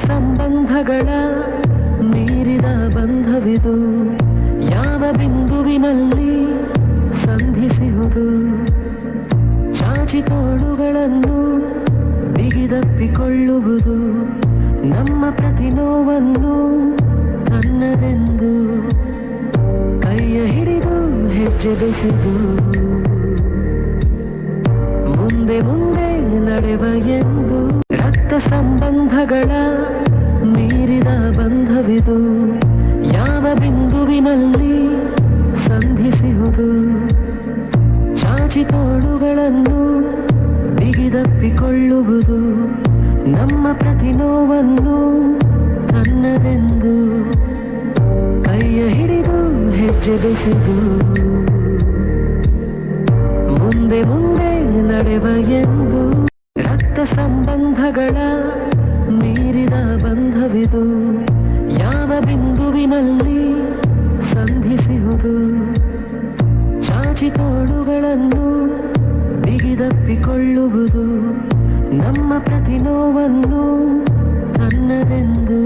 ಸಂಬಂಧಗಳ ಮೀರಿದ ಬಂಧವಿದು ಯಾವ ಬಿಂದುವಿನಲ್ಲಿ ಸಂಧಿಸುವುದು ಚಾಚಿ ತೋಳುಗಳನ್ನು ಬಿಗಿದಪ್ಪಿಕೊಳ್ಳುವುದು ನಮ್ಮ ಪ್ರತಿ ನೋವನ್ನು ತನ್ನದೆಂದು ಕೈಯ ಹಿಡಿದು ಹೆಜ್ಜೆ ಬೆಸೆದು ಮುಂದೆ ಮುಂದೆ ನಡೆವ ಎಂದು ರಕ್ತ ಸಂಬಂಧಗಳ ಮೀರಿದ ಬಂಧವಿದು ಯಾವ ಬಿಂದುವಿನಲ್ಲಿ ಸಂಧಿಸುವುದು ಚಾಚಿ ತೋಳುಗಳನ್ನು ಬಿಗಿದಪ್ಪಿಕೊಳ್ಳುವುದು ನಮ್ಮ ಪ್ರತಿ ನೋವನ್ನು ತನ್ನದೆಂದು ಕೈಯ ಹಿಡಿದು ಹೆಜ್ಜೆ ಬೆಸೆದು ಮುಂದೆ ಮುಂದೆ ನಡೆವ ಎಂದು ರಕ್ತ ಸಂಬಂಧಗಳ ಮೀರಿದ ಬಂಧವಿದು ಯಾವ ಬಿಂದುವಿನಲ್ಲಿ ಸಂಧಿಸುವುದು ಚಾಚಿ ತೋಳುಗಳನ್ನು ಬಿಗಿದಪ್ಪಿಕೊಳ್ಳುವುದು ನಮ್ಮ ಪ್ರತಿ ನೋವನ್ನು ತನ್ನದೆಂದು